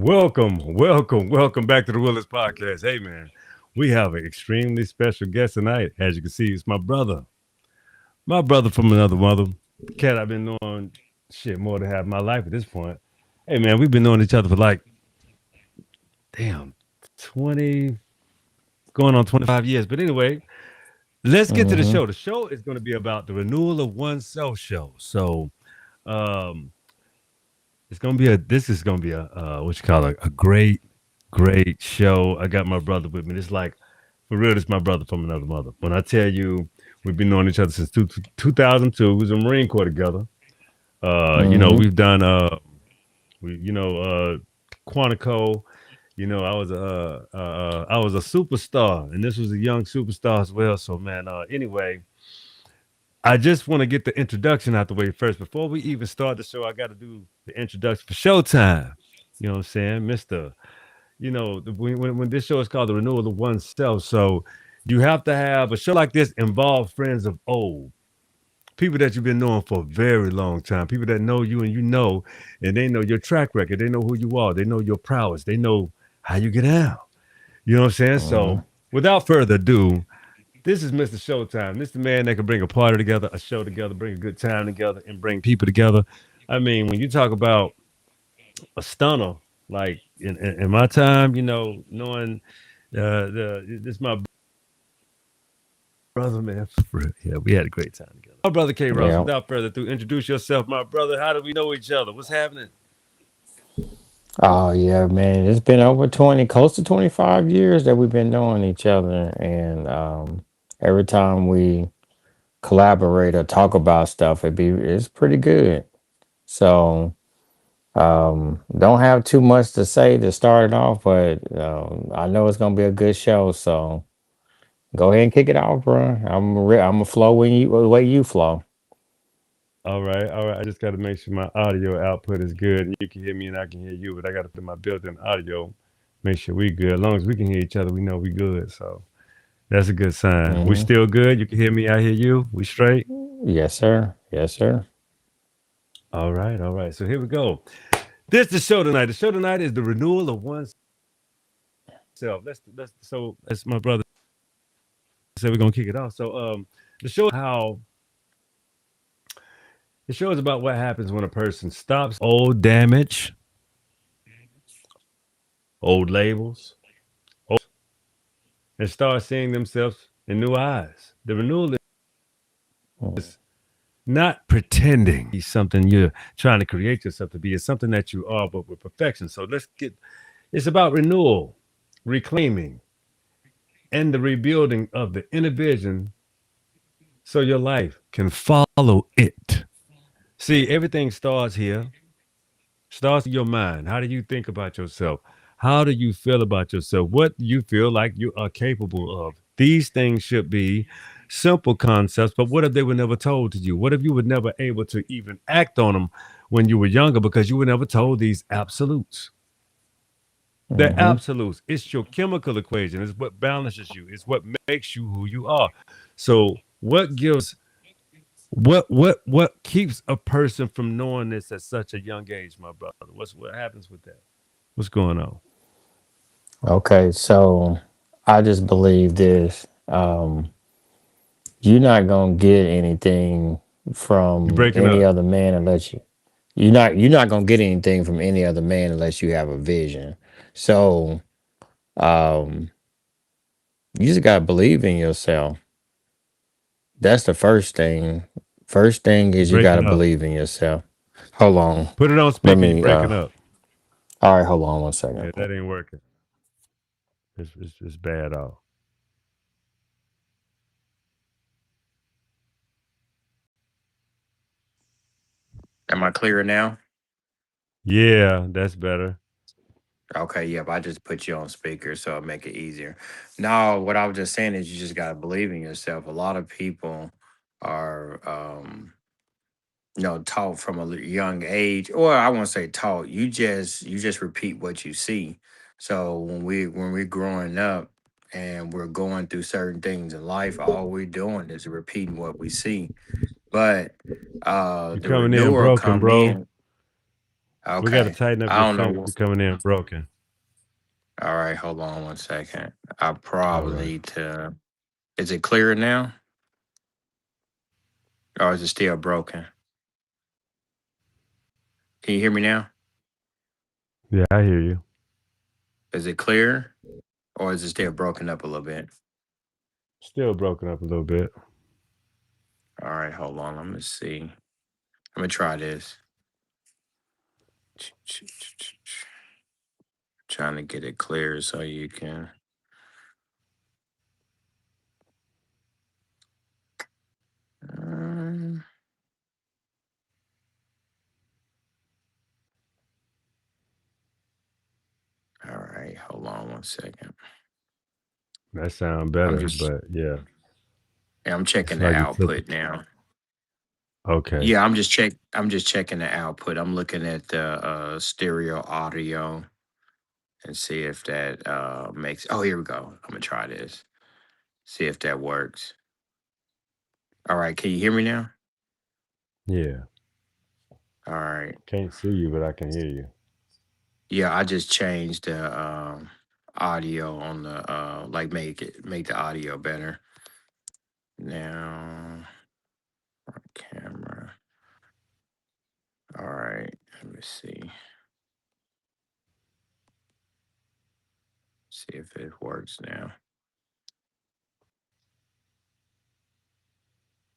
Welcome back to the Willis Podcast. Hey, man, we have an extremely special guest tonight. As you can see, it's my brother from another mother. Cat I've been knowing shit more than half my life at this point. Hey, man, we've been knowing each other for like, damn, 20, going on 25 years. But anyway, let's get to the Mm-hmm. show. The show is going to be about the Renewal of Oneself show. So, um, this is gonna be a what you call a great show. I got my brother with me. It's like for real, this my brother from another mother. When I tell you we've been knowing each other since 2002, we was in the Marine Corps together. Mm-hmm. We've done Quantico. I was a superstar, and this was a young superstar as well. So man, anyway, I just want to get the introduction out the way first. Before we even start the show, I got to do the introduction for Showtime. You know what I'm saying, Mister? When this show is called the Renewal of Oneself, so you have to have a show like this involve friends of old, people that you've been knowing for a very long time, people that know you and you know, and they know your track record, they know who you are, they know your prowess, they know how you get out. You know what I'm saying? So, Mm-hmm. without further ado, this is Mr. Showtime. This is the man that can bring a party together, a show together, bring a good time together, and bring people together. I mean, when you talk about a stunner, like in my time, knowing this my brother, man. For real. Yeah, we had a great time together. My brother K Ross. Yeah. Without further ado, introduce yourself, my brother. How do we know each other? What's happening? Oh yeah, man. It's been over 20, close to 25 years that we've been knowing each other. And every time we collaborate or talk about stuff, it's pretty good. So don't have too much to say to start it off, but I know it's gonna be a good show. So go ahead and kick it off, bro. I'm gonna flow the way you flow. All right, all right. I just got to make sure my audio output is good, and you can hear me and I can hear you. But I got to put my built-in audio, make sure we good. As long as we can hear each other, we know we good. So that's a good sign. We Mm-hmm. still good. You can hear me. I hear you. We straight. Yes, sir. Yes, sir. All right, all right. So here we go. This is the show tonight. The show tonight is the renewal of oneself. As my brother said, we're gonna kick it off. So the show how the show is about what happens when a person stops old damage, old labels, and starts seeing themselves in new eyes. The renewal Mm-hmm. is not pretending be something you're trying to create yourself to be. It's something that you are, but with perfection. So it's about renewal, reclaiming, and the rebuilding of the inner vision so your life can follow it. See, everything starts here, starts in your mind. How do you think about yourself? How do you feel about yourself? What do you feel like you are capable of? These things should be simple concepts, but what if they were never told to you? What if you were never able to even act on them when you were younger because you were never told these absolutes? They're Mm-hmm. absolutes. It's your chemical equation. It's what balances you. It's what makes you who you are. So, what keeps a person from knowing this at such a young age, my brother? What happens with that? What's going on? Okay, so I just believe this. You're not gonna get anything You from breaking any up? other man unless you're not gonna get anything from any other man unless you have a vision. So um you just gotta believe in yourself. That's the first thing. First thing You is you gotta breaking up? believe in yourself. Hold on. Put it on Let speaker. You me breaking up? all right, hold on one second. Yeah, that ain't working. It's bad off. Am I clear now? Yeah, that's better. Okay, yep. I just put you on speaker so it'll make it easier. No, what I was just saying is you just gotta believe in yourself. A lot of people are taught from a young age, or I won't say taught. You just repeat what you see. So when we're growing up and we're going through certain things in life, all we're doing is repeating what we see. But You the coming in renewer broken, come bro? in. We got to Okay. tighten up I your don't phone. know. You're coming in broken. All right, hold on 1 second. I All probably right. need to. Is it clear now, or is it still broken? Can you hear me now? Yeah, I hear you. Is it clear, or is it still broken up a little bit? Still broken up a little bit. All right, hold on. Let me see. Let me try this. Trying to get it clear so you can. Um, all right, hold on 1 second. That sound I'm better, just. but yeah, I'm it's checking the like you took it. output now. Okay. Yeah, I'm just checking the output. I'm looking at the stereo audio and see if that makes. Oh, here we go. I'm gonna try this. See if that works. All right, can you hear me now? Yeah. All right. Can't see you, but I can hear you. Yeah, I just changed the audio on the like make the audio better. Now camera. All right. Let me see. See if it works now.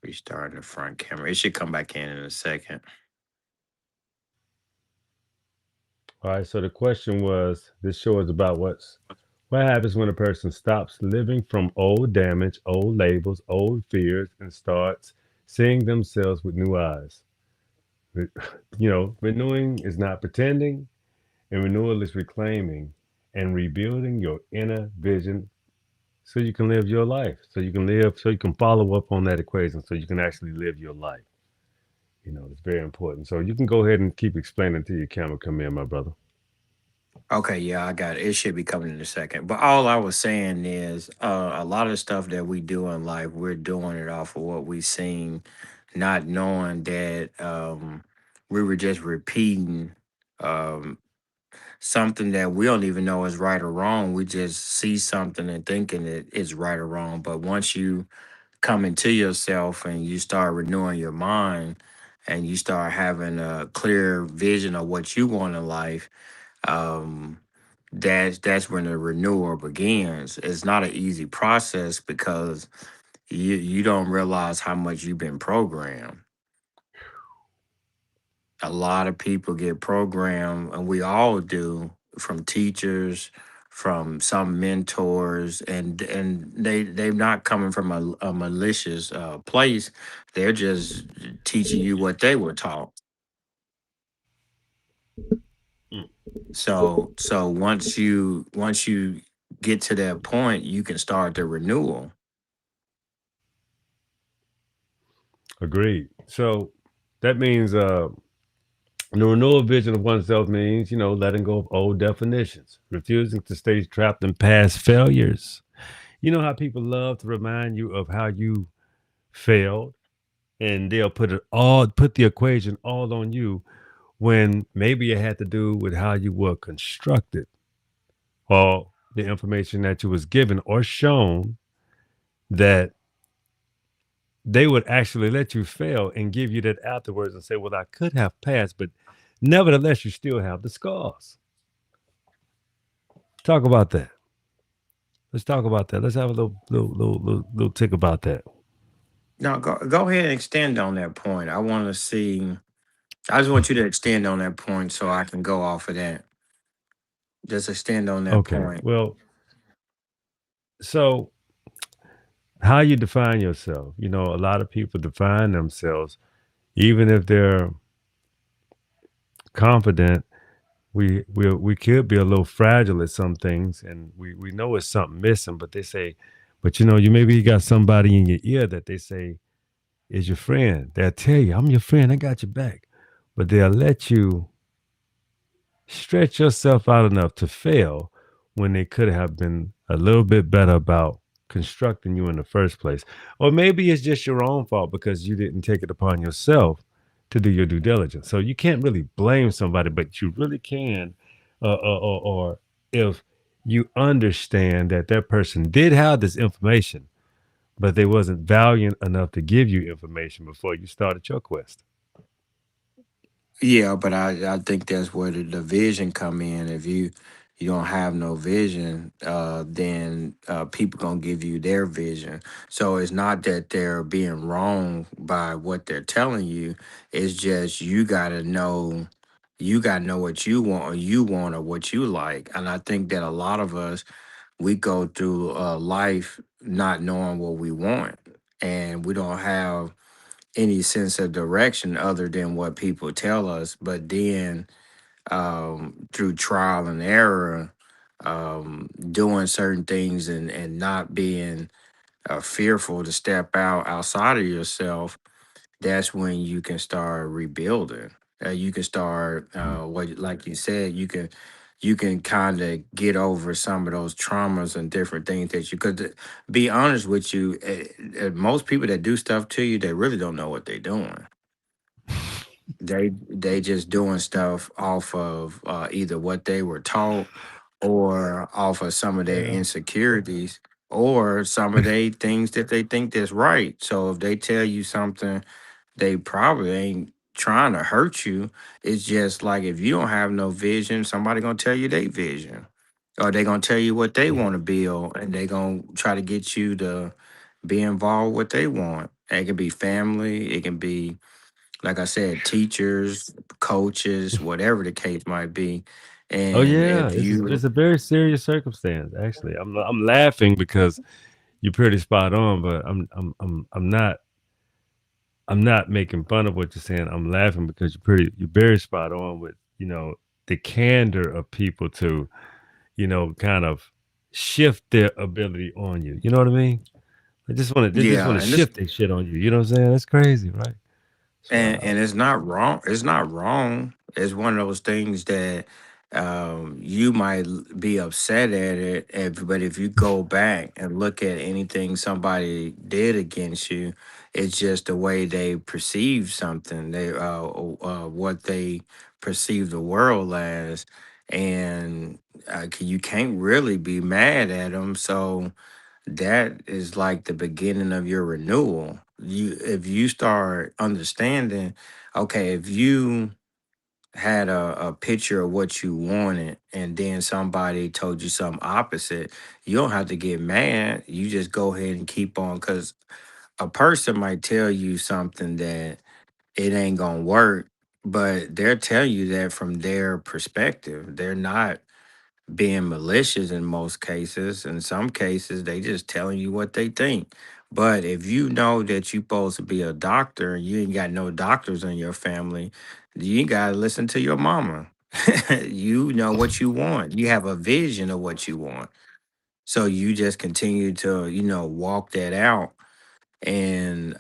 Restarting the front camera. It should come back in a second. All right. So the question was, this show is about what happens when a person stops living from old damage, old labels, old fears, and starts seeing themselves with new eyes. Re- renewing is not pretending, and renewal is reclaiming and rebuilding your inner vision so you can live your life, so you can follow up on that equation, so you can actually live your life. It's very important. So you can go ahead and keep explaining until your camera come in, my brother. Okay, yeah, I got it. It should be coming in a second. But all I was saying is a lot of stuff that we do in life, we're doing it off of what we seen, not knowing that we were just repeating um, something that we don't even know is right or wrong. We just see something and thinking it is right or wrong. But once you come into yourself and you start renewing your mind and you start having a clear vision of what you want in life, um, that's when the renewal begins. It's not an easy process because you don't realize how much you've been programmed. A lot of people get programmed, and we all do, from teachers, from some mentors, and they're not coming from a malicious place. They're just teaching you what they were taught. Mm. So once you get to that point, you can start the renewal. Agreed. So that means the renewal vision of oneself means, letting go of old definitions, refusing to stay trapped in past failures. You know how people love to remind you of how you failed, and they'll put the equation all on you when maybe it had to do with how you were constructed, or the information that you was given or shown, that they would actually let you fail and give you that afterwards and say, well, I could have passed, but nevertheless, you still have the scars. Talk about that. Let's talk about that. Let's have a little tick about that. Now go ahead and extend on that point. I want to see. I just want you to extend on that point so I can go off of that. Just extend on that Okay. point. Well, so how you define yourself? A lot of people define themselves, even if they're confident. We could be a little fragile at some things, and we know it's something missing. But they say, but you maybe you got somebody in your ear that they say is your friend. They'll tell you, I'm your friend, I got your back. But they'll let you stretch yourself out enough to fail when they could have been a little bit better about constructing you in the first place. Or maybe it's just your own fault because you didn't take it upon yourself to do your due diligence. So you can't really blame somebody, but you really can, or if you understand that that person did have this information, but they wasn't valiant enough to give you information before you started your quest. Yeah, but I think that's where the vision come in. If you don't have no vision, then people gonna give you their vision. So it's not that they're being wrong by what they're telling you. It's just you gotta know what you want, or you want, or what you like. And I think that a lot of us, we go through life not knowing what we want, and we don't have any sense of direction other than what people tell us. But then through trial and error, doing certain things, and not being fearful to step outside of yourself, that's when you can start rebuilding. You can start what, like you said, you can kind of get over some of those traumas and different things that you could. Be honest with you, most people that do stuff to you, they really don't know what they're doing. They just doing stuff off of either what they were taught, or off of some of their Yeah. insecurities, or some of their things that they think that's right. So if they tell you something, they probably ain't trying to hurt you. It's just like, if you don't have no vision, somebody gonna tell you their vision, or they gonna tell you what they Yeah. want to build, and they gonna try to get you to be involved with what they want. It can be family, it can be, like I said, teachers, coaches, whatever the case might be. Oh And yeah, if it's you, a very serious circumstance. Actually, I'm laughing because you're pretty spot on, but I'm not making fun of what you're saying. I'm laughing because you're very spot on with the candor of people to kind of shift their ability on you. You know what I mean? They just want yeah, to and it's shift their shit on you. You know what I'm saying? That's crazy, right? It's and wild. it's not wrong. It's not wrong. It's one of those things that you might be upset at it, but if you go back and look at anything somebody did against you, it's just the way they perceive something. They what they perceive the world as, and you can't really be mad at them. So that is like the beginning of your renewal. If you start understanding, okay, if you had a picture of what you wanted, and then somebody told you something opposite, you don't have to get mad. You just go ahead and keep on, because a person might tell you something that it ain't gonna work, but they're telling you that from their perspective. They're not being malicious in most cases. In some cases, they just telling you what they think. But if you know that you supposed to be a doctor and you ain't got no doctors in your family, you ain't gotta listen to your mama. You know what you want. You have a vision of what you want. So you just continue to, walk that out. And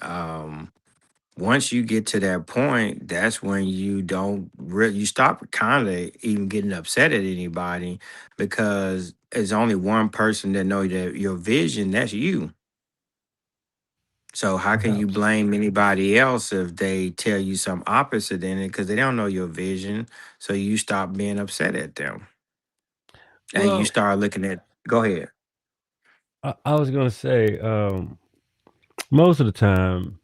once you get to that point, that's when you don't really, you stop kind of even getting upset at anybody, because it's only one person that know that your vision, that's you. So how can you Perhaps. blame anybody else if they tell you some opposite in it, because they don't know your vision? So you stop being upset at them, and you Well, start looking at, go ahead. I was gonna say, most of the time,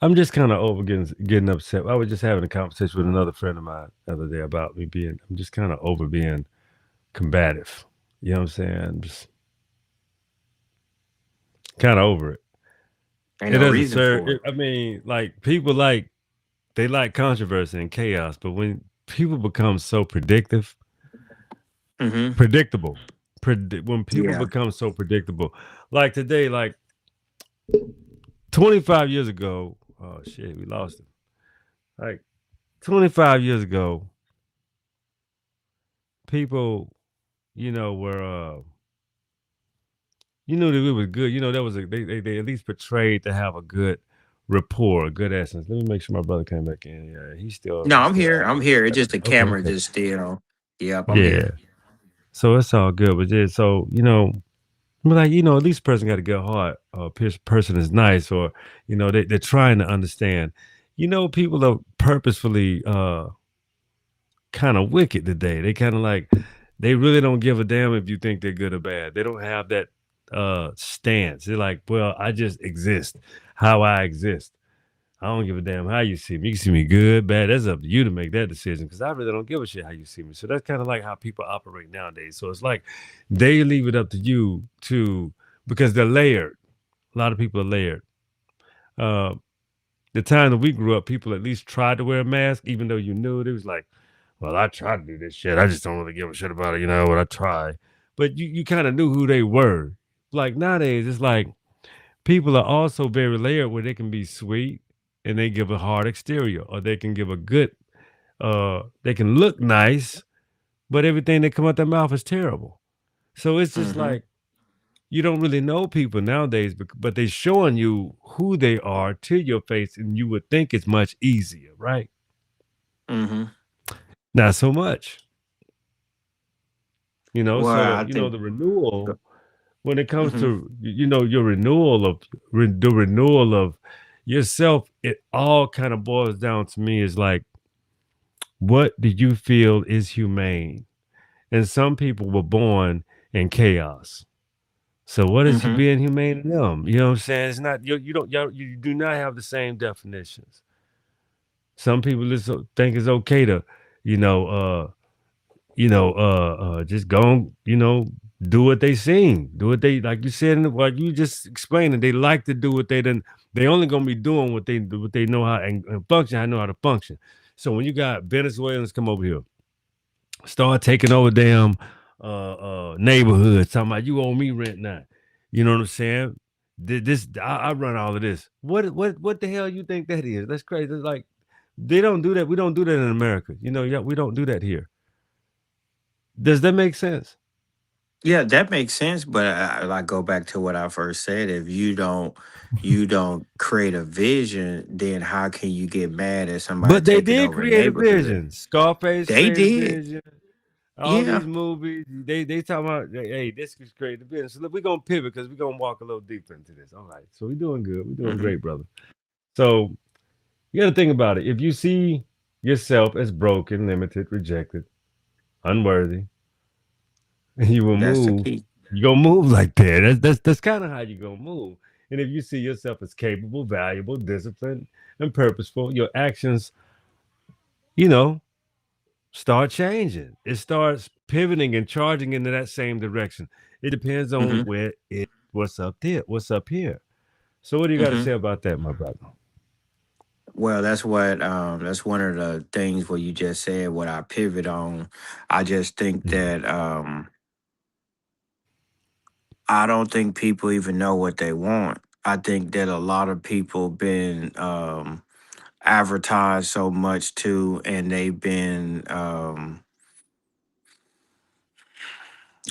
I'm just kind of over getting upset. I was just having a conversation with another friend of mine the other day about me being. I'm just kind of over being combative. You know what I'm saying? Just kind of over it. Ain't It no doesn't reason serve. for I mean, like people they like controversy and chaos, but when people become so it. predictable, when people Yeah. become so predictable, like today, like 25 years ago, oh shit, we lost it. Like 25 years ago, people, were you knew that we was good. That was they at least portrayed to have a good rapport, a good essence. Let me make sure my brother came back in. Yeah, No, he's I'm still here. out I'm there. here. It's just the Okay, camera okay. just still. Yep, I'm Yeah. here. So it's all good. But yeah, so I'm like, at least person got a good heart. Or person is nice, or they're trying to understand. People are purposefully kind of wicked today. They kind of like they really don't give a damn if you think they're good or bad. They don't have that stance. They're like, well, I just exist how I exist. I don't give a damn how you see me. You can see me good, bad. That's up to you to make that decision because I really don't give a shit how you see me. So that's kind of like how people operate nowadays. So it's like they leave it up to you to because they're layered. A lot of people are layered. Uh, the time that we grew up, people at least tried to wear a mask, even though you knew it. It was like, well, I try to do this shit. I just don't really give a shit about it, what I try. But you kind of knew who they were. Like nowadays, it's like people are also very layered where they can be sweet and they give a hard exterior, or they can give a good they can look nice, but everything that come out their mouth is terrible. So it's just Mm-hmm. like you don't really know people nowadays, but they're showing you who they are to your face, and you would think it's much easier, right? Mm-hmm. Not so much, Well, So I think. the renewal when it comes Mm-hmm. to your renewal of the renewal of yourself, it all kind of boils down to me is like, what do you feel is humane? And some people were born in chaos. So what is Mm-hmm. being humane to them? You know what I'm saying? It's not you do not have the same definitions. Some people think it's okay to, you know, uh, just go and, do what they sing, do what they like you said, like you just explained it. They like to do what they only gonna be doing what they know how and function. I know how to function. So when you got Venezuelans come over here, start taking over damn neighborhoods, talking about you owe me rent now. You know what I'm saying? I run all of this. What the hell you think that is? That's crazy. It's like they don't do that. We don't do that in America. Yeah, we don't do that here. Does that make sense? Yeah, that makes sense. But I go back to what I first said. If you don't create a vision, then how can you get mad at somebody But they taking did over a create a neighborhood? vision. Scarface They created a did. vision. All Yeah. these movies, they talking about, hey, this is creating a vision. So look, we're gonna pivot because we're gonna walk a little deeper into this. All right. So we're doing good. We're doing Mm-hmm. great, brother. So you got to think about it. If you see yourself as broken, limited, rejected, unworthy, you will That's the move. key. You gonna move like that. That's kind of how you gonna move. And if you see yourself as capable, valuable, disciplined, and purposeful, your actions, you know, start changing. It starts pivoting and charging into that same direction. It depends on Mm-hmm. what's up there, what's up here. So what do you got to Mm-hmm. say about that, my brother? Well, that's one of the things where you just said what I pivot on. I just think Mm. that I don't think people even know what they want. I think that a lot of people been advertised so much too, and they've been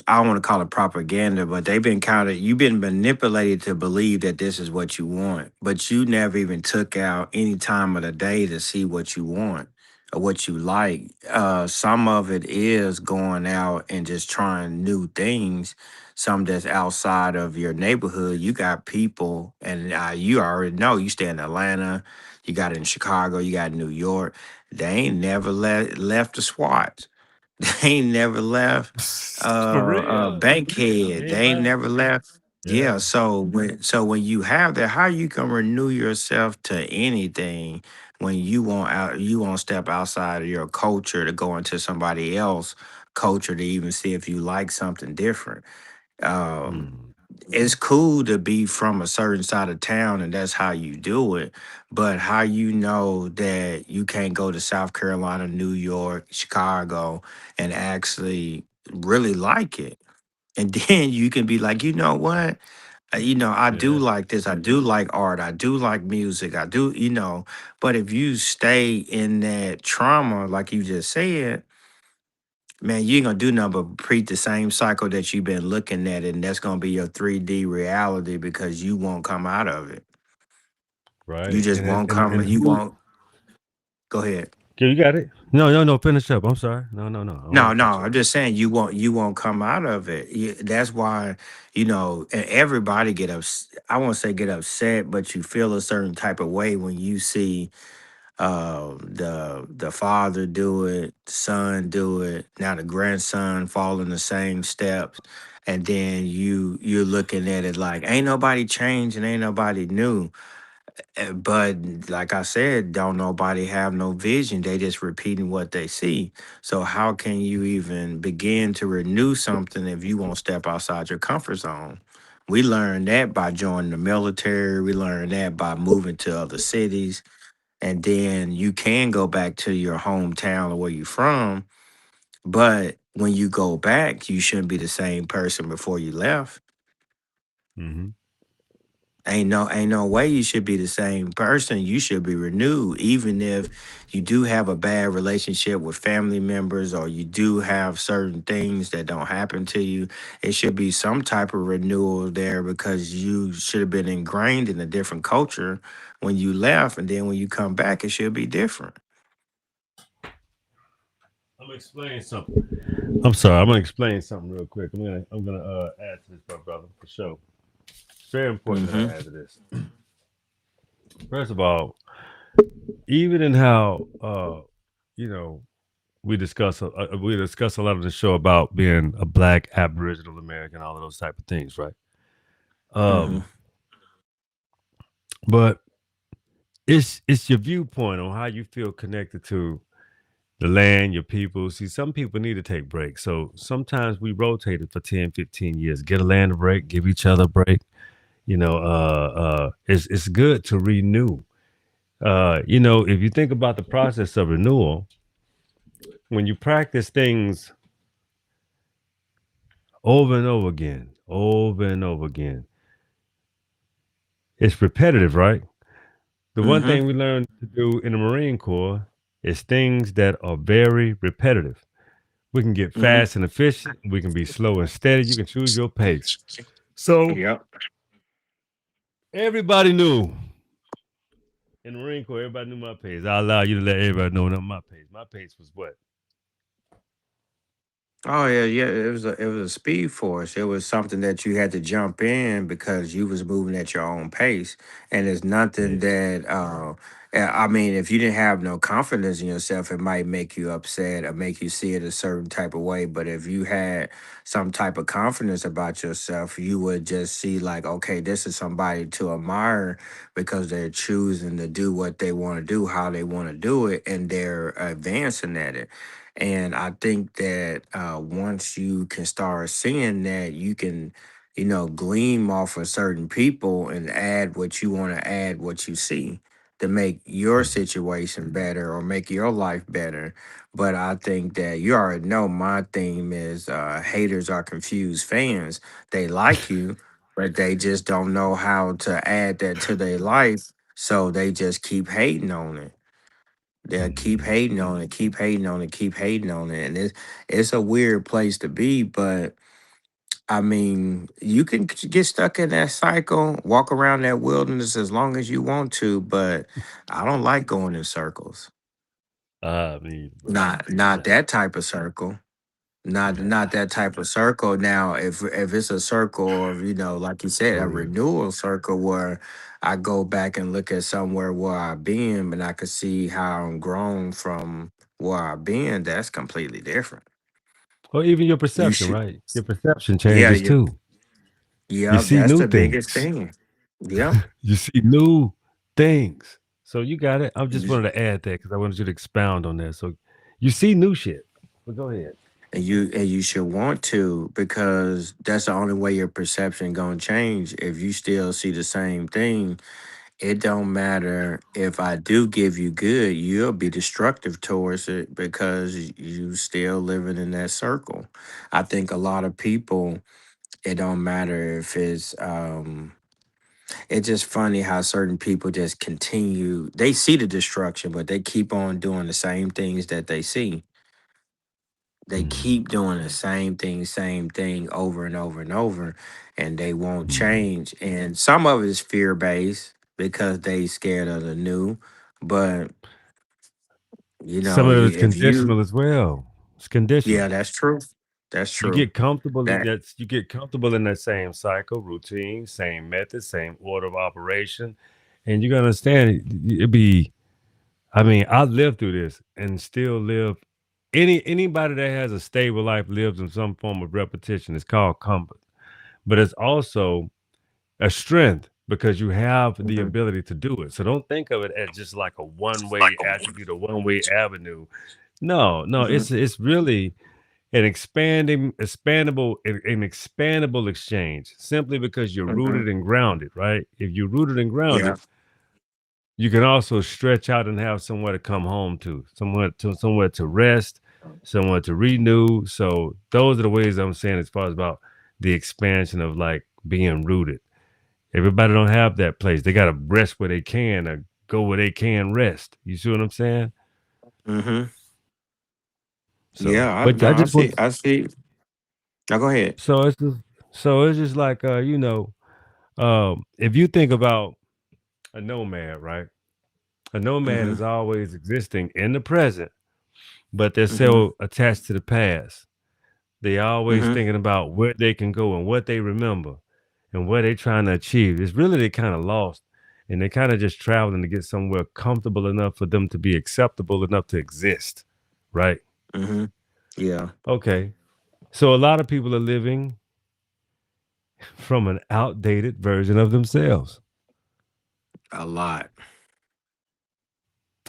I don't want to call it propaganda, but they've been kind of you've been manipulated to believe that this is what you want, but you never even took out any time of the day to see what you want or what you like. Some of it is going out and just trying new things. Some that's outside of your neighborhood. You got people, and you already know. You stay in Atlanta, you got it in Chicago, you got New York. They ain't never left the SWAT. They ain't never left For real? Bankhead. They Ain't ain't lying. never left. Yeah, Yeah. so when you have that, how you can renew yourself to anything when you won't step outside of your culture to go into somebody else culture to even see if you like something different. Um Mm. it's cool to be from a certain side of town and that's how you do it. But how you know that you can't go to South Carolina, New York, Chicago and actually really like it? And then you can be like, you know what? I do Yeah. like this. I do like art. I do like music. I do, but if you stay in that trauma, like you just said, man, you ain't gonna do nothing but repeat the same cycle that you've been looking at, and that's gonna be your 3D reality because you won't come out of it. You Right. just And won't come. and You who? won't. Go ahead. Okay, you got it. No, no, no. Finish up. I'm sorry. No, no, no. I don't No, want to no. cut you I'm off. just saying you won't. You won't come out of it. That's why and everybody get ups. I won't say get upset, but you feel a certain type of way when you see The father do it, the son do it. Now the grandson following the same steps, and then you're looking at it like ain't nobody changed and ain't nobody new. But like I said, don't nobody have no vision. They just repeating what they see. So how can you even begin to renew something if you won't step outside your comfort zone? We learned that by joining the military. We learned that by moving to other cities. And then you can go back to your hometown or where you're from. But when you go back, you shouldn't be the same person before you left. Mm-hmm. Ain't no way you should be the same person. You should be renewed, even if you do have a bad relationship with family members or you do have certain things that don't happen to you. It should be some type of renewal there because you should have been ingrained in a different culture when you left, and then when you come back, it should be different. I'm gonna explain something. I'm sorry. I'm gonna explain something real quick. I'm gonna add to this, my brother, for sure. It's very important that I Mm-hmm. add to this. First of all, even in how you know we discuss a lot of the show about being a black Aboriginal American, all of those type of things, right? Mm-hmm. Um, but it's your viewpoint on how you feel connected to the land, your people. See, some people need to take breaks. So sometimes we rotate it for 10, 15 years. Get a land a break, give each other a break. It's good to renew. If you think about the process of renewal, when you practice things over and over again, it's repetitive, right? The one Mm-hmm. thing we learned to do in the Marine Corps is things that are very repetitive. We can get Mm-hmm. fast and efficient. We can be slow and steady. You can choose your pace. So Yep. everybody knew in the Marine Corps, everybody knew my pace. I allow you to let everybody know my pace. My pace was what? Oh yeah, yeah. It was a speed force. It was something that you had to jump in because you was moving at your own pace, and it's nothing Yeah. that. I mean, if you didn't have no confidence in yourself, it might make you upset or make you see it a certain type of way. But if you had some type of confidence about yourself, you would just see like, okay, this is somebody to admire because they're choosing to do what they want to do, how they want to do it, and they're advancing at it. And I think that once you can start seeing that, you can, gleam off of certain people and add what you want to add, what you see to make your situation better or make your life better. But I think that you already know my theme is haters are confused fans. They like you, but they just don't know how to add that to their life. So they just keep hating on it. They'll keep Mhm. hating on it, keep hating on it, keep hating on it. And it's a weird place to be, but I mean, you can get stuck in that cycle, walk around that wilderness as long as you want to, but I don't like going in circles. Me, brother. Not that type of circle. Not that type of circle. Now, if it's a circle of, like you said, a Oh, renewal circle where I go back and look at somewhere where I've been and I could see how I'm grown from where I've been, that's completely different. or even your You perception, should right? Your perception yeah, changes too. You yeah, see that's new the biggest things. thing. Yep. You see new things. So you got it. I just You- wanted to add that because I wanted you to expound on that. So you see new shit. But go ahead. and you should want to because that's the only way your perception gonna change. If you still see the same thing, it don't matter if I do give you good, you'll be destructive towards it because you still living in that circle. I think a lot of people, it don't matter if it's just funny how certain people just continue. They see the destruction, but they keep on doing the same things that they see. They Mhm. keep doing the same thing over and over and over, and they won't change. And some of it is fear based because they scared of the new. But Some of it is if you, conditional as well. It's yeah, conditional. that's true. That's You true. get comfortable in That that. You get comfortable in that same cycle, routine, same method, same order of operation, and you gotta understand it be I mean, I lived through this and still live. Anybody that has a stable life lives in some form of repetition. It's called comfort, but it's also a strength because you have the Hmm. ability to do it. So don't think of it as just like a one-way attribute, a one-way avenue. No, no, Hmm. it's really an expandable exchange simply because you're Hmm. rooted and grounded, right? If you're rooted and Yeah. grounded, you can also stretch out and have somewhere to come home to, somewhere to rest, somewhere to renew. So those are the ways I'm saying as far as about the expansion of like being rooted. Everybody don't have that place. They got to rest where they can or go where they can rest. You see what I'm saying? Hmm. So, Yeah. but I No, I just see. want I see. Now go ahead. so it's just, so it's just like if you think about a nomad, right? A nomad Hmm. is always existing in the present, but they're Hmm. so attached to the past. They always Hmm. thinking about where they can go and what they remember and what they're trying to achieve. It's really they kind of lost and they're kind of just traveling to get somewhere comfortable enough for them to be acceptable enough to exist. Right. Hmm. Yeah. Okay. So a lot of people are living from an outdated version of themselves. A lot.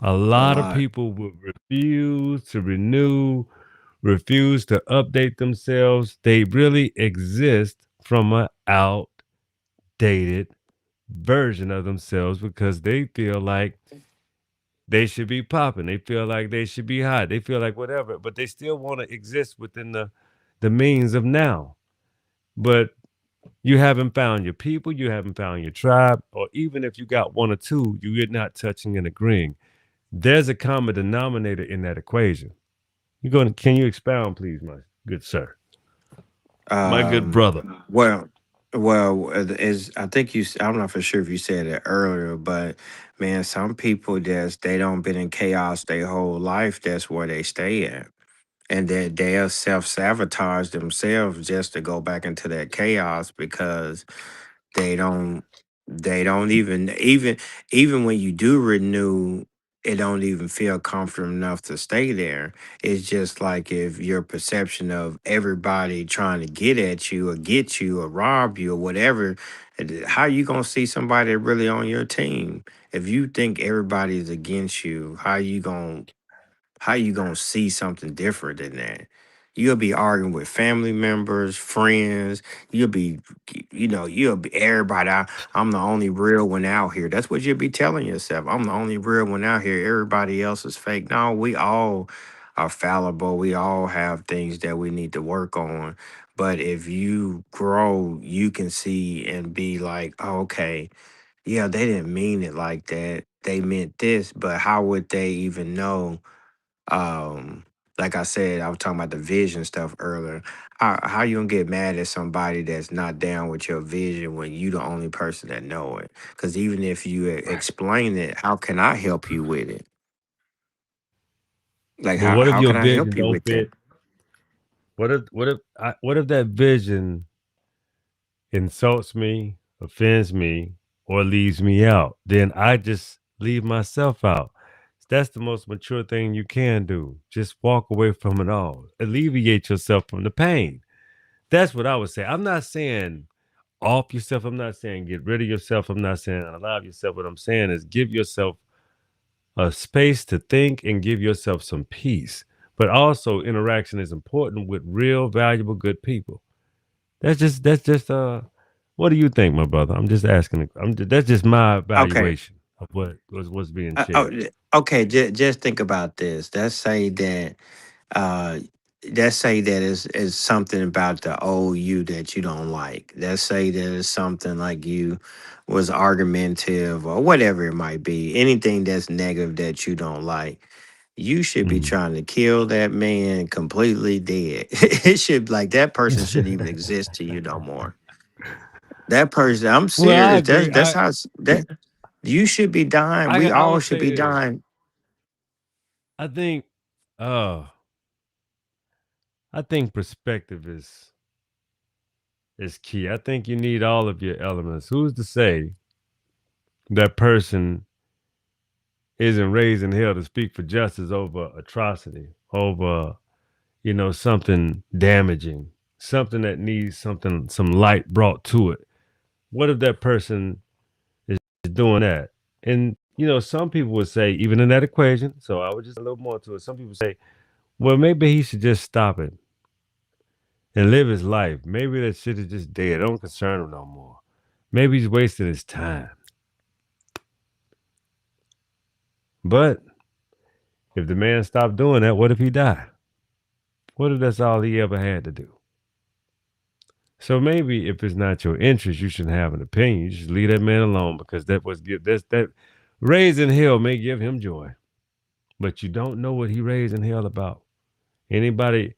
A A lot of lot. people will refuse to renew, refuse to update themselves. They really exist from an outdated version of themselves because they feel like they should be popping. They feel like they should be hot. They feel like whatever, but they still want to exist within the means of now. But you haven't found your people, you haven't found your tribe, or even if you got one or two, you're not touching and agreeing. There's a common denominator in that equation. You going to can you expound, please, my good sir? My good Um, brother. well, is I think I'm not for sure if you said it earlier, but man, some people that's they don't been in chaos their whole life. That's where they stay at, and that they'll self sabotage themselves just to go back into that chaos because they don't they don't even when you do renew, it don't even feel comfortable enough to stay there. It's just like if your perception of everybody trying to get at you or get you or rob you or whatever, how you gonna see somebody really on your team? If you think everybody's against you, how you gonna see something different than that? You'll be arguing with family members, friends. You'll be, you'll be everybody. I'm the only real one out here. That's what you'll be telling yourself. I'm the only real one out here. Everybody else is fake. No, we all are fallible. We all have things that we need to work on. But if you grow, you can see and be like, oh, okay, yeah, they didn't mean it like that. They meant this, but how would they even know? Like I said, I was talking about the vision stuff earlier. How you gonna get mad at somebody that's not down with your vision when you the only person that know it? Because even if you explain it, how can I help you with it? Like But how what if how your can I vision help you don't with that? fit? What if that vision insults me, offends me, or leaves me out? Then I just leave myself out. That's the most mature thing you can do. Just walk away from it all. Alleviate yourself from the pain. That's what I would say. I'm not saying off yourself. I'm not saying get rid of yourself. I'm not saying allow yourself. What I'm saying is give yourself a space to think and give yourself some peace. But also interaction is important with real, valuable, good people. That's just what do you think, my brother? I'm just asking. That's just my Okay. evaluation of what's being Oh, shared. okay. Just think about this. Uh let's say that is something about the old you that you don't like. Let's say that it's something like you was argumentative or whatever it might be. Anything that's negative that you don't like. You should be Mhm. trying to kill that man completely dead. It should like that person shouldn't even exist to you no more. That person, I'm Well, I serious. That's agree. that's how that you should be dying. We I all would should say be this. dying. I think uh I think perspective is key. I think you need all of your elements. Who's to say that person isn't raised in hell to speak for justice over atrocity, over something damaging, something that needs some light brought to it. What if that person is doing that? And some people would say, even in that equation, so I would just a little more to it. Some people say, well, maybe he should just stop it and live his life. Maybe that shit is just dead. It don't concern him no more. Maybe he's wasting his time. But if the man stopped doing that, what if he died? What if that's all he ever had to do? So maybe if it's not your interest, you shouldn't have an opinion. You just leave that man alone because that raising hell may give him joy, but you don't know what he raised in hell about. Anybody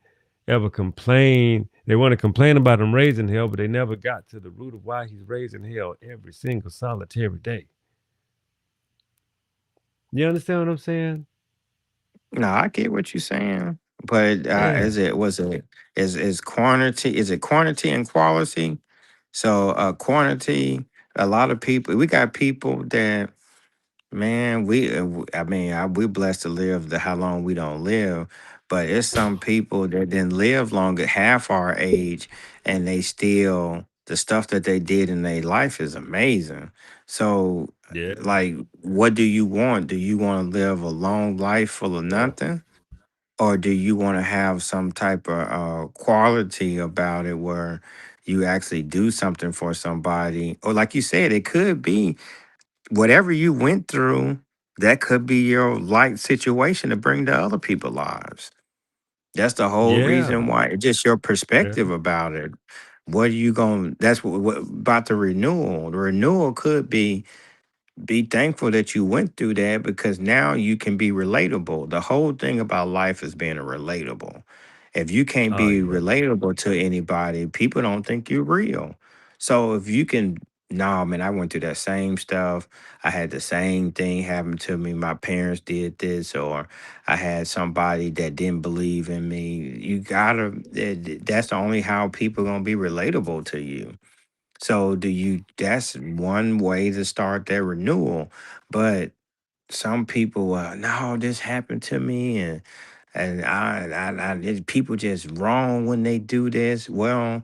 ever complain? They want to complain about him raising hell, but they never got to the root of why he's raising hell every single solitary day. You understand what I'm saying? No, I get what you're saying, but Yeah. is it was it is quantity? Is it quantity and quality? So quantity. A lot of people. We got people that man. I mean, we're blessed to live the how long we don't live, but it's some people that didn't live longer, half our age, and they still the stuff that they did in their life is amazing. So, Yeah. like, what do you want? Do you want to live a long life full of nothing? Or do you want to have some type of quality about it where you actually do something for somebody? Or like you said, it could be whatever you went through, that could be your light situation to bring to other people's lives. That's the whole Yeah. reason why. It's just your Yeah. perspective about it. What are you going that's what about the renewal. The renewal could be thankful that you went through that because now you can be relatable. The whole thing about life is being a relatable. If you can't Oh be yeah. relatable to anybody, people don't think you're real. So if you can, no, man, I went through that same stuff. I had the same thing happen to me. My parents did this, or I had somebody that didn't believe in me. You gotta, that's the only how people gonna be relatable to you. So do you that's one way to start their renewal. But some people, no, this happened to me and people just wrong when they do this. Well,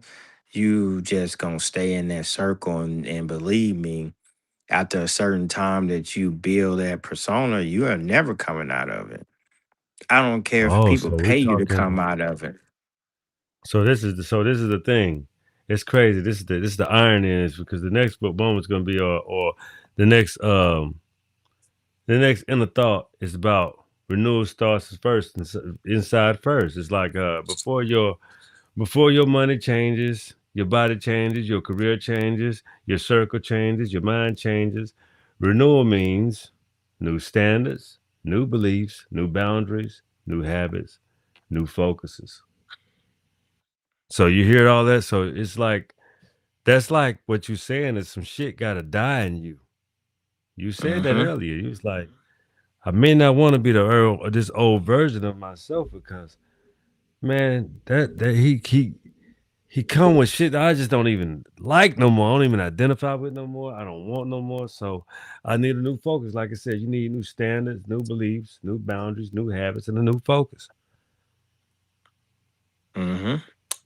you just gonna stay in that circle and believe me, after a certain time that you build that persona, you are never coming out of it. I don't care if Oh, people so we pay you to talking. come out of it. So this is the thing. It's crazy. This is the irony is because the next one is going to be or the next the next inner thought is about renewal starts first inside first. It's like before your money changes, your body changes, your career changes, your circle changes, your mind changes. Renewal means new standards, new beliefs, new boundaries, new habits, new focuses. So you hear all that. So it's like that's like what you're saying is some shit gotta die in you. You said that Mm-hmm. earlier. You was like, I may not want to be the Earl or this old version of myself because man, that he come with shit that I just don't even like no more. I don't even identify with no more. I don't want no more. So I need a new focus. Like I said, you need new standards, new beliefs, new boundaries, new habits, and a new focus. Mm-hmm.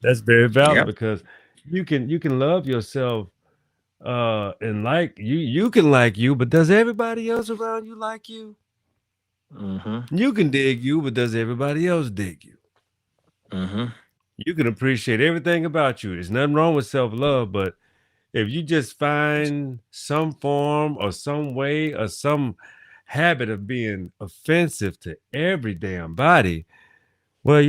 That's very valid Yep. because you can love yourself and like you can like you, but does everybody else around you like you? Mm-hmm. You can dig you, but does everybody else dig you? Mm-hmm. You can appreciate everything about you. There's nothing wrong with self-love, but if you just find some form or some way or some habit of being offensive to every damn body, well,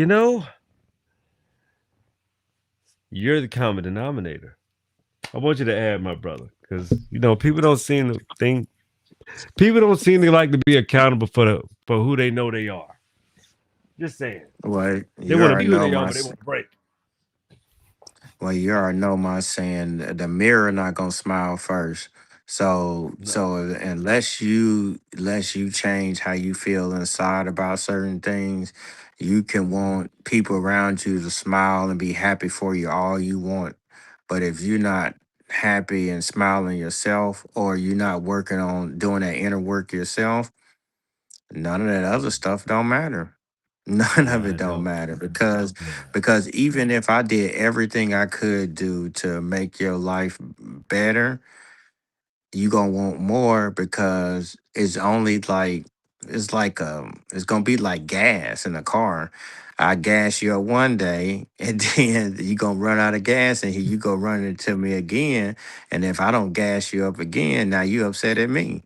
you're the common denominator. I want you to add, my brother, because people don't seem to like to be accountable for who they know they are. Just saying. Well, They you want to already be who know they are, my but they want to break. Well, you already know my saying, the mirror not gonna smile first. No. Unless you change how you feel inside about certain things, you can want people around you to smile and be happy for you all you want. But if you're not happy and smiling yourself, or you're not working on doing that inner work yourself, None of that other stuff don't matter. None of Nah, it it don't don't. matter because Nah. even if I did everything I could do to make your life better, you gonna want more because it's only like it's gonna be like gas in a car. I gas you up one day and then you gonna run out of gas and you go run into me again. And if I don't gas you up again, now you upset at me.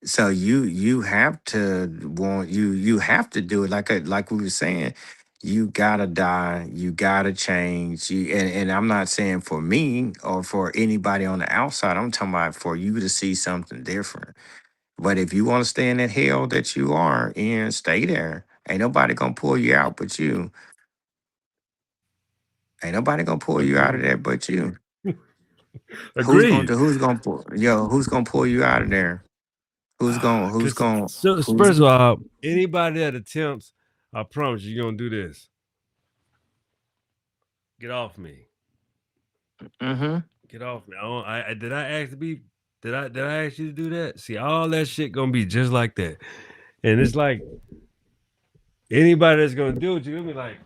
So you have to you have to do it like we were saying. You gotta die. You gotta change. And I'm not saying for me or for anybody on the outside. I'm talking about for you to see something different. But if you want to stay in that hell that you are in, stay there. Ain't nobody gonna pull you out but you. Ain't nobody gonna pull you out of Agreed. there but you. Agreed. Who's gonna pull you out of there? Because so, Who's first of all, anybody that attempts, I promise you're gonna do this. Get off me. mm-hmm. Get off me. Did I ask to be? Did I ask you to do that? See, all that shit gonna be just like that. And it's like anybody that's gonna do it, you're gonna be like,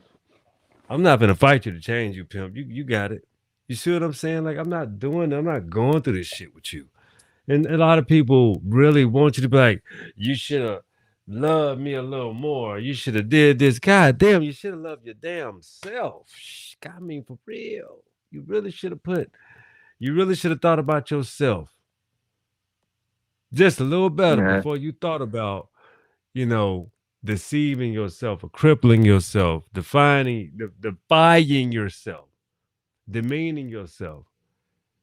I'm not gonna fight you to change you, pimp. You got it. You see what I'm saying? Like I'm not going through this shit with you. And a lot of people really want you to be like, you should have loved me a little more. You should have did this. God damn, you should have loved your damn self. I mean, for real. You really should have you really should have thought about yourself just a little better Yeah. before you thought about, you know, deceiving yourself or crippling yourself, defying yourself, demeaning yourself,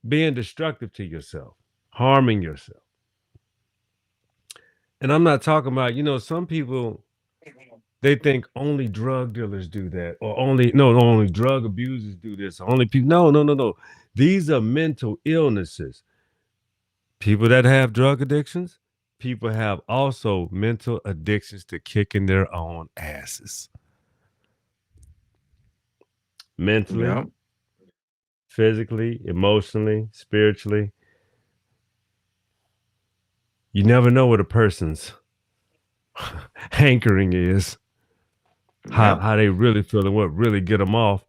being destructive to yourself, harming yourself. And I'm not talking about, some people they think only drug dealers do that, or only drug abusers do this. Only people, no, no, no, no. These are mental illnesses. People that have drug addictions, people have also mental addictions to kicking their own asses, mentally, Yep. physically, emotionally, spiritually. You never know what a person's hankering is, how Yep. how they really feel, and what really get them off.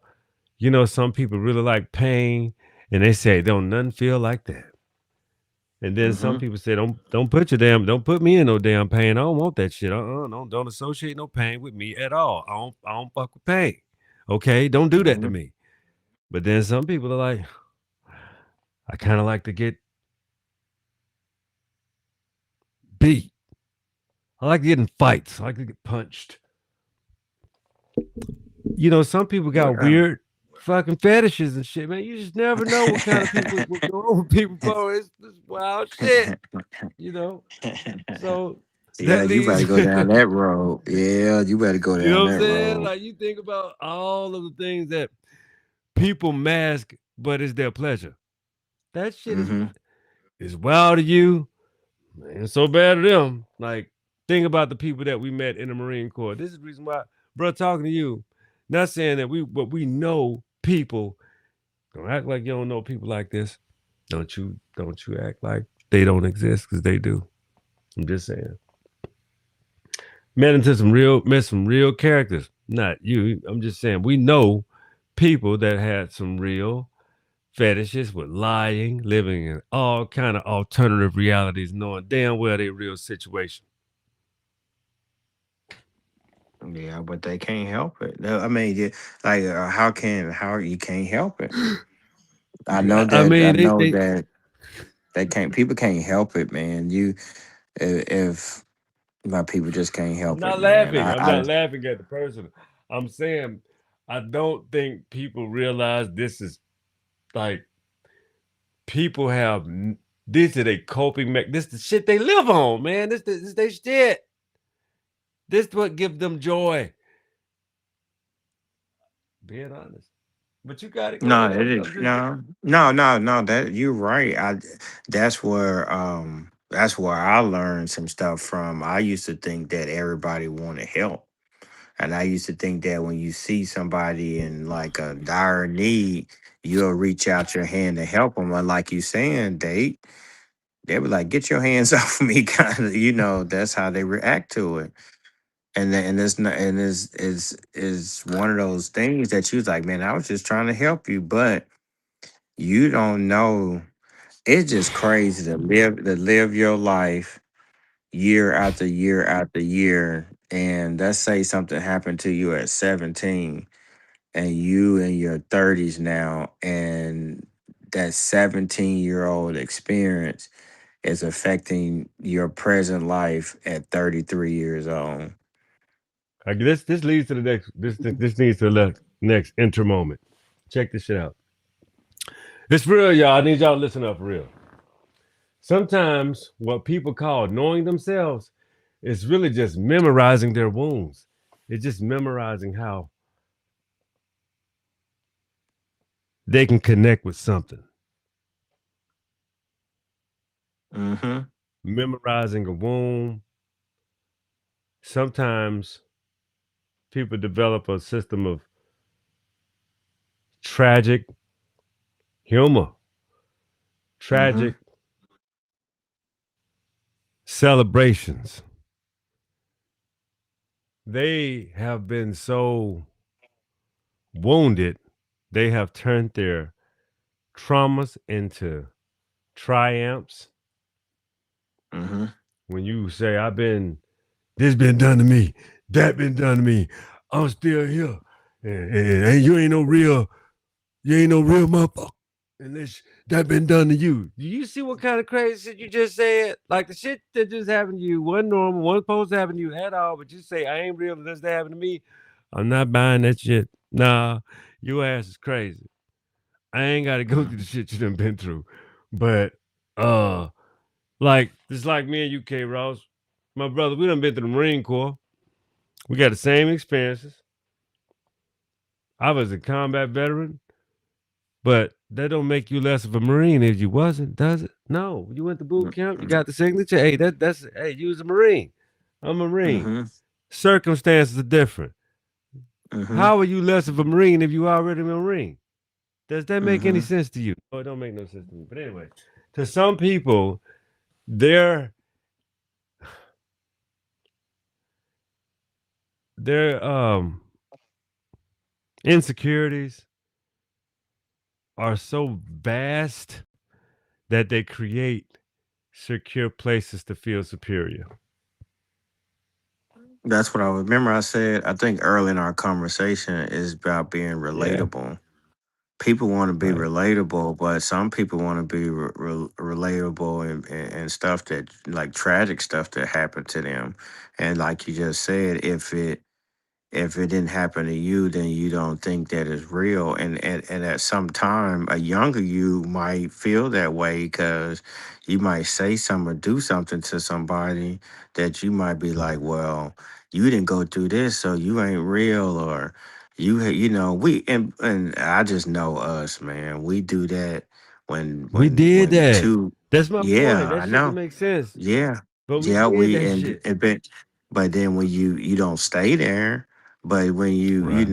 Some people really like pain, and they say don't nothing feel like that. And then some Mm-hmm. people say don't put me in no damn pain. I don't want that shit. Don't associate no pain with me at all. I don't fuck with pain. Okay, don't do that to Mm-hmm. me. But then some people are like, I kind of like to get beat. I like getting fights. I like to get punched. Some people got Well, weird fucking fetishes and shit, man. You just never know what kind of people what going on with people, bro. It's wild shit, you know. So yeah, that you leads, better go down that road. Yeah, you better go you know down what I'm that saying? road. Like you think about all of the things that people mask, but it's their pleasure. That shit Mm-hmm. is wild to you, man. It's so bad to them. Like think about the people that we met in the Marine Corps. This is the reason why, bro. Talking to you, not saying that but we know people. Don't act like you don't know people like this. Don't you act like they don't exist because they do. I'm just saying. Met some real characters. Not you. I'm just saying we know people that had some real fetishes with lying, living in all kind of alternative realities, knowing damn well they real situation. Yeah, but they can't help it. No, I mean, how you can't help it? I I mean, know they that they can't. People can't help it, man. If my people just can't I'm help it, not man. laughing. I'm not laughing at the person. I'm saying I don't think people realize this is like people have this is a coping this the shit they live on, man. This they shit. This what gives them joy. Being honest. But you got it. Go No, ahead. it is I'm just no. That you're right. That's where I learned some stuff from. I used to think that everybody wanted help. And I used to think that when you see somebody in like a dire need, you'll reach out your hand to help them. And like you saying, date. they were like, "Get your hands off me," kind of. That's how they react to it. And it's not, and is one of those things that you was like, man, I was just trying to help you, but you don't know. It's just crazy to live your life year after year after year, and let's say something happened to you at 17, and you in your 30s now, and that 17-year-old experience is affecting your present life at 33 years old. This leads to the next. This leads to the next enter moment. Check this shit out. It's real, y'all. I need y'all to listen up for real. Sometimes what people call knowing themselves is really just memorizing their wounds. It's just memorizing how they can connect with something. Mm-hmm. Memorizing a wound. Sometimes people develop a system of tragic humor, Mm-hmm. tragic celebrations. They have been so wounded, they have turned their traumas into triumphs. Mm-hmm. When you say, this been done to me, that been done to me, I'm still here. And you ain't no real motherfucker. Unless that been done to you. Do you see what kind of crazy shit you just said? Like the shit that just happened to you wasn't normal, wasn't supposed to happen to you at all, but you say, I ain't real unless that happened to me. I'm not buying that shit. Nah, your ass is crazy. I ain't gotta go through the shit you done been through. But uh like it's like me and you, K Ross. My brother, we done been through the Marine Corps. We got the same experiences. I was a combat veteran, but that don't make you less of a Marine if you wasn't, does it? No. You went to boot camp, you got the signature. Hey, that's hey, you was a Marine. I'm a Marine. Mm-hmm. Circumstances are different. Mm-hmm. How are you less of a Marine if you already a Marine? Does that make any Mm-hmm. sense to you? Oh, it don't make no sense to me. But anyway, to some people, their their insecurities are so vast that they create secure places to feel superior. That's what I remember. I said, I think early in our conversation is about being Yeah. relatable. People want to be Right. relatable, but some people want to be relatable and stuff that, like, tragic stuff that happened to them. And like you just said, if it didn't happen to you, then you don't think that it's real. And at some time, a younger you might feel that way because you might say something or do something to somebody that you might be like, well, you didn't go through this, so you ain't real, or we and I just know us, man. We do that when We when did when that. two, That's my point. yeah, That I shit don't know, make sense. yeah, But we yeah, did we that shit. but then when you don't stay there, but when Right.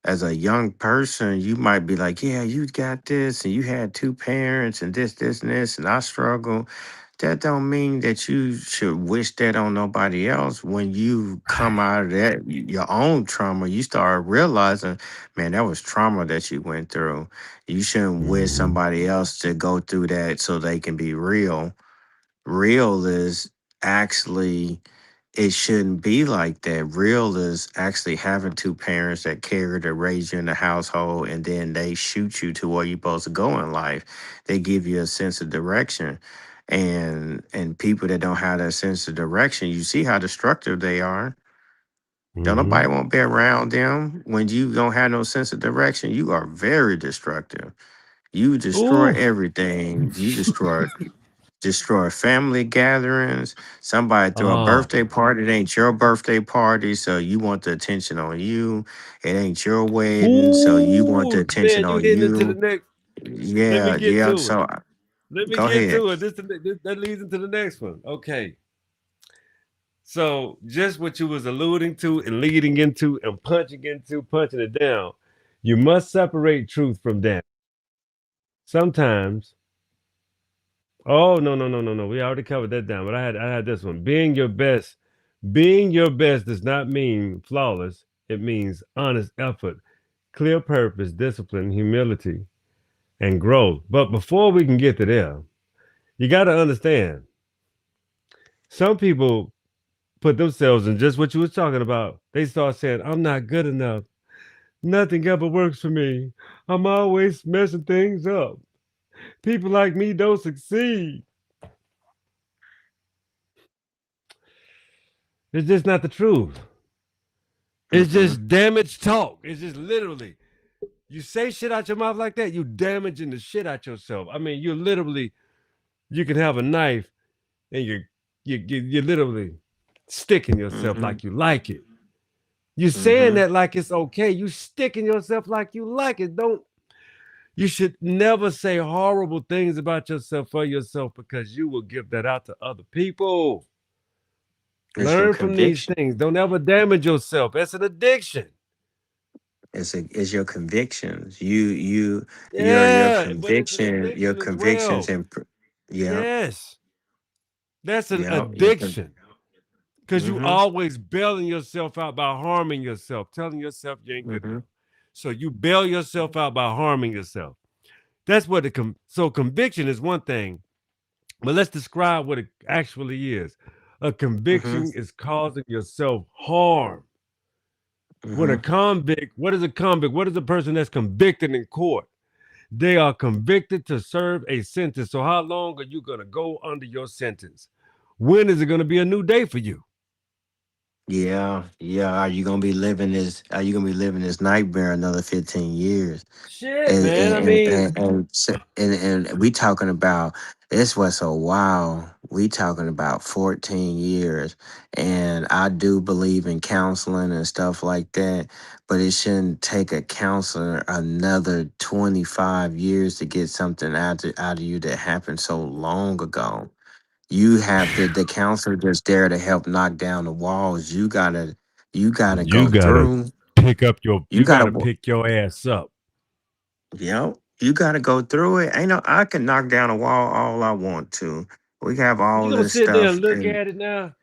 as a young person, you might be like, yeah, you got this, and you had two parents, and this, and this, and I struggle. That don't mean that you should wish that on nobody else. When you come Right. out of that, your own trauma, you start realizing, man, that was trauma that you went through. You shouldn't wish Mhm. somebody else to go through that so they can be real. Real is actually, it shouldn't be like that. Real is actually having two parents that care to raise you in the household, and then they shoot you to where you're supposed to go in life. They give you a sense of direction. And people that don't have that sense of direction, you see how destructive they are. Don't nobody Mhm. want to be around them. When you don't have no sense of direction, you are very destructive. You destroy Ooh. everything. You destroy family gatherings. Somebody throw a Oh. birthday party. It ain't your birthday party, so you want the attention on you. It ain't your wedding, so you want the Ooh, attention man, you on hitting into the you. next. Let me Yeah, get yeah. to it. So Let me go get ahead. to it. That leads into the next one. Okay. So just what you was alluding to and leading into, punching it down. You must separate truth from damage. Sometimes Oh, no, no, no, no, no. We already covered that down, but I had this one. Being your best. Being your best does not mean flawless. It means honest effort, clear purpose, discipline, humility, and growth. But before we can get to there, you got to understand some people put themselves in just what you was talking about. They start saying, I'm not good enough. Nothing ever works for me. I'm always messing things up. People like me don't succeed. It's just not the truth. It's Mm-hmm. just damaged talk. It's just literally, you say shit out your mouth like that, you damaging the shit out yourself. I mean, you can have a knife and you're literally sticking yourself Mm-hmm. like you like it. You saying Mm-hmm. that like it's okay. You sticking yourself like you like it. Don't You should never say horrible things about yourself for yourself because you will give that out to other people. It's your Learn from these conviction. things. Don't ever damage yourself. It's an addiction. It's your convictions. Your Yeah, but it's an conviction, your addiction as convictions, well. and yeah, Yes, that's an yeah, addiction because you mm-hmm. always bailing yourself out by harming yourself, telling yourself you ain't good Mm-hmm. enough. So you bail yourself out by harming yourself. That's what so conviction is one thing, but let's describe what it actually is. A Mm-hmm. conviction is causing yourself harm. When a Mm-hmm. convict, what is a convict? What is a person that's convicted in court? They are convicted to serve a sentence. So how long are you going to go under your sentence? When is it going to be a new day for you? Yeah, yeah. Are you gonna be living this nightmare another 15 years? Shit, and man. I and and mean, and, and, s- and we talking about this was so wild. We talking about 14 years, and I do believe in counseling and stuff like that, but it shouldn't take a counselor another 25 years to get something out of you that happened so long ago. You have the counselor that's there to help knock down the walls. You gotta you go gotta through. You you gotta gotta pick your ass up. Yep. You got to go through it. Ain't no, I can knock down a wall all I want to. We have You all gonna this sit there stuff, and look and at it now?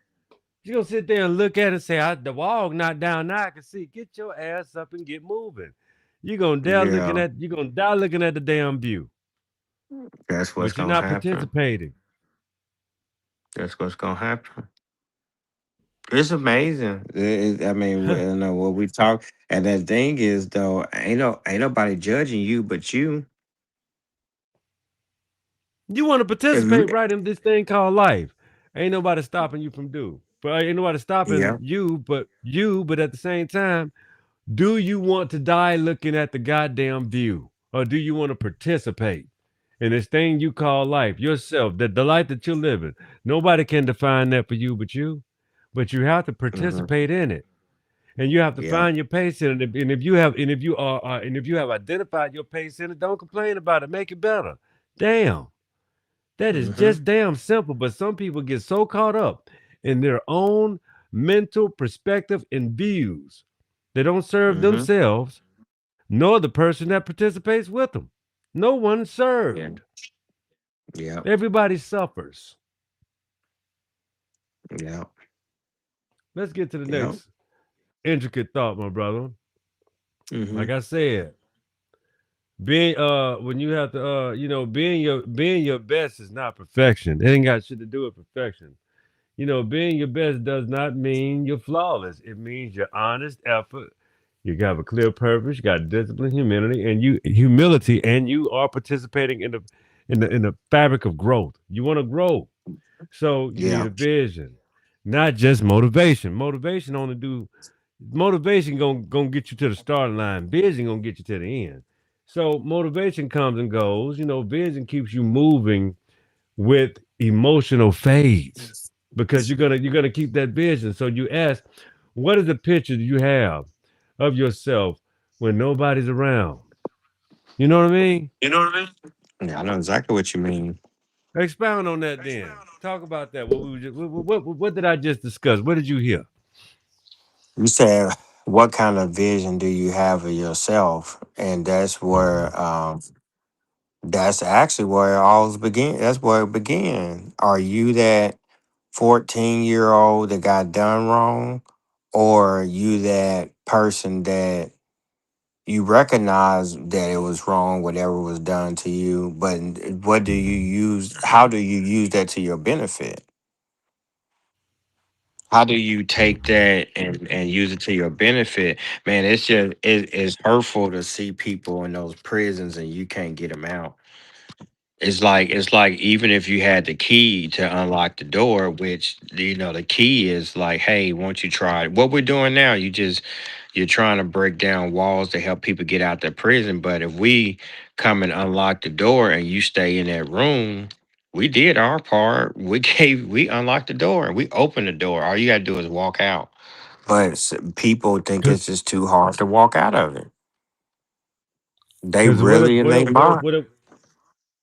You gonna sit there and look at it and say, the wall not down now. I can see. Get your ass up and get moving. yeah, You gonna die looking at the damn view, that's what's but you're gonna not happen. participating. That's what's gonna happen. It's amazing. I mean, you know what we talk, and the thing is, though, ain't nobody judging you but you. You want to If you, participate right in this thing called life. Ain't nobody stopping you from do. But ain't nobody stopping yeah, but at the same time, do you want to die looking at the goddamn view? Or do you want to participate in this thing you call life, yourself, the life that you're living? Nobody can define that for you but you. But you have to hmm, participate in it. And you have to yeah, find your pace in it. And if you have and if you are and if you have identified your pace in it, don't complain about it. Make it better. Damn. That is hmm, just damn simple, but some people get so caught up in their own mental perspective and views. They don't serve hmm, themselves nor the person that participates with them. No one yeah, served. yeah, Everybody suffers. yeah, Let's get to the yeah, next intricate thought, my brother. hmm, Like I said, being when you have to being your best is not perfection. It ain't got shit to do with perfection. Being your best does not mean you're flawless. It means your honest effort. You have a clear purpose. You got discipline, humility, and you are participating in the fabric of growth. You want to grow, so you need yeah, a vision, not just motivation. Motivation gonna get you to the starting line. Vision gonna get you to the end. So motivation comes and goes. Vision keeps you moving with emotional fades because you're gonna keep that vision. So you ask, what is the picture you have of yourself when nobody's around? You know what I mean? You know what I mean? Yeah, I know exactly what you mean. Expound on that then. Talk about that. What we were just, what did I just discuss? What did you hear? You said, what kind of vision do you have of yourself? And That's actually where it all began. That's where it began. Are you that 14-year-old that got done wrong? Or you that person that you recognize that it was wrong, whatever was done to you, but what do you use? How do you use that to your benefit? How do you take that and use it to your benefit? Man, it's hurtful to see people in those prisons and you can't get them out. It's like even if you had the key to unlock the door, which the key is like, hey, won't you try what we're doing now? You're trying to break down walls to help people get out their prison. But if we come and unlock the door and you stay in that room, we did our part. We unlocked the door and we opened the door. All you gotta do is walk out. But people think Because it's just too hard to walk out of it. They because what really if in what their if what if mind. what if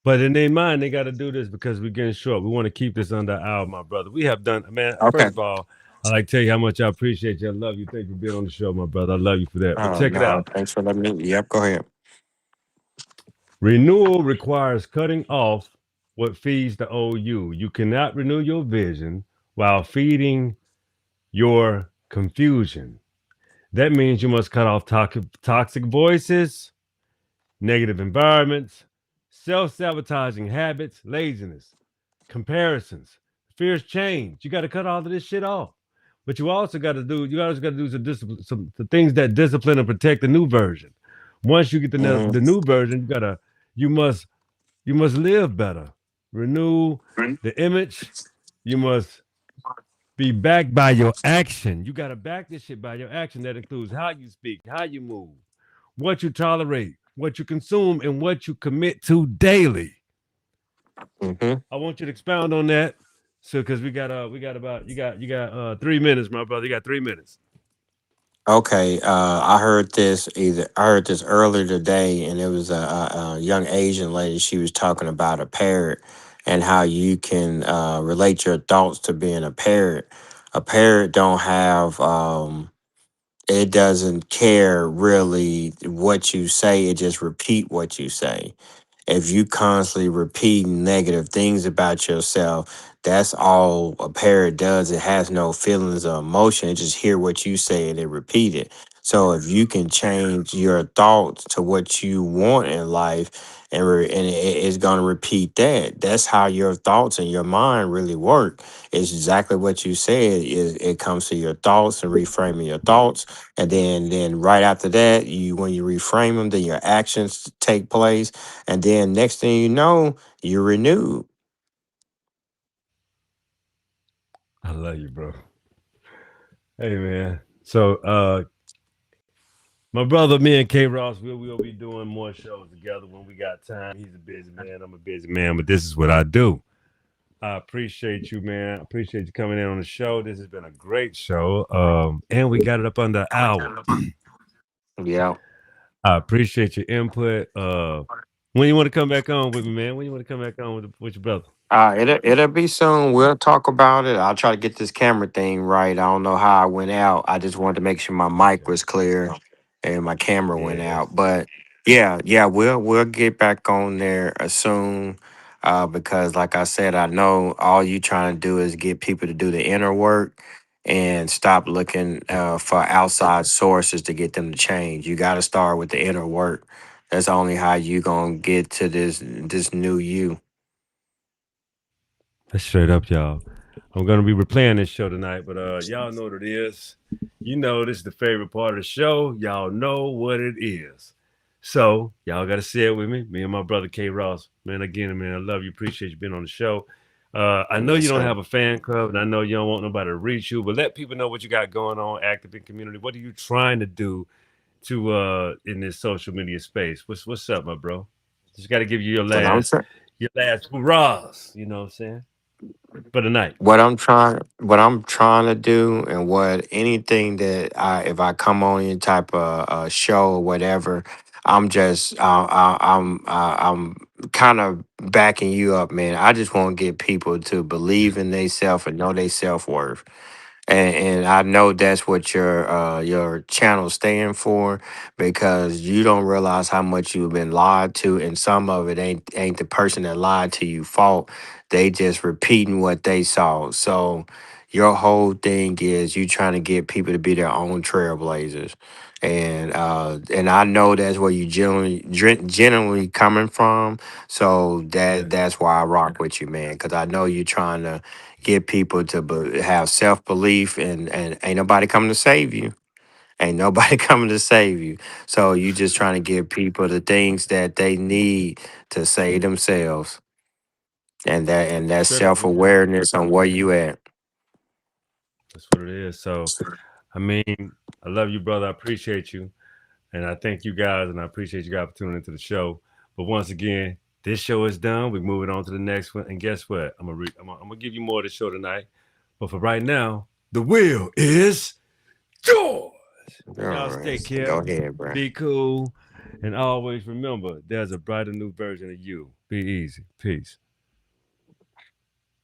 but in their mind they got to do this because we're getting short. We want to keep this under an hour, my brother. We have done, man. Okay. First of all, I like to tell you how much I appreciate you. I love you. Thank you for being on the show, my brother. I love you for that. But Oh check it no, out. thanks for letting me. Yep, go ahead. Renewal requires cutting off what feeds the old you. You cannot renew your vision while feeding your confusion. That means you must cut off toxic voices, negative environments, self sabotaging habits, laziness, comparisons, fears change. You got to cut all of this shit off. But you also got to do some discipline, some things that discipline and protect the new version. Once you get Hmm. the new version, you must you must live better, renew the image. You must be backed by your action. You got to back this shit by your action. That includes how you speak, how you move, what you tolerate, what you consume, and what you commit to daily. Hmm. I want you to expound on that. So, because we got about you got 3 minutes, my brother. You got 3 minutes. Okay, I heard this earlier today, and it was a young Asian lady. She was talking about a parrot and how you can relate your thoughts to being a parrot. A parrot don't have it doesn't care really what you say. It just repeat what you say. If you constantly repeat negative things about yourself, that's all a parrot does. It has no feelings or emotion. It just hear what you say and it repeat it. So if you can change your thoughts to what you want in life, and it's going to repeat that. That's how your thoughts and your mind really work. It's exactly what you said. It comes to your thoughts and reframing your thoughts, and then right after that, you when you reframe them, then your actions take place, and then next thing you know, you're renewed. I love you, bro. Hey, man. So, my brother, me and K Ross, we'll be doing more shows together when we got time. He's a busy man. I'm a busy man, but this is what I do. I appreciate you, man. I appreciate you coming in on the show. This has been a great show. And we got it up under an hour. Yeah. I appreciate your input. When you want to come back on with me, man? When you want to come back on with your brother? It'll be soon. We'll talk about it. I'll try to get this camera thing right. I don't know how I went out. I just wanted to make sure my mic Okay. was clear and my camera went Yes. out. But yeah, we'll get back on there soon. Because like I said, I know all you trying to do is get people to do the inner work and stop looking for outside sources to get them to change. You got to start with the inner work. That's only how you gonna get to this new you. That's straight up, y'all. I'm gonna be replaying this show tonight, but y'all know what it is. You know this is the favorite part of the show. Y'all know what it is. So y'all gotta say it with me. Me and my brother K Ross. Man, again, man, I love you. Appreciate you being on the show. I know you Yes, don't sir. have a fan club, and I know you don't want nobody to reach you, but let people know what you got going on, active in community. What are you trying to do to in this social media space? What's up, my bro? Just got to give you But I'm your last hurrahs. You know what I'm saying, for the night. what I'm trying to do, and what anything that if I come on any type of show or whatever, I'm kind of backing you up, man. I just want to get people to believe in themselves and know their self worth. And I know that's what your channel stand for, because you don't realize how much you've been lied to, and some of it ain't the person that lied to you fault. They just repeating what they saw. So your whole thing is you trying to get people to be their own trailblazers. And I know that's where you generally coming from. So Yeah, that's why I rock with you, man, because I know you're trying to get people to have self belief, and ain't nobody coming to save you. Ain't nobody coming to save you. So you just trying to give people the things that they need to save themselves, and that self especially awareness on where you at. that's what it is. So, I mean, I love you, brother. I appreciate you. And I thank you guys, and I appreciate you guys for tuning into the show. But once again, this show is done. We're moving on to the next one. And guess what? I'm gonna give you more of the show tonight. But for right now, the wheel is yours. All Y'all stay right, go careful, ahead, bro. be cool, and always remember there's a brighter new version of you. Be easy. Peace.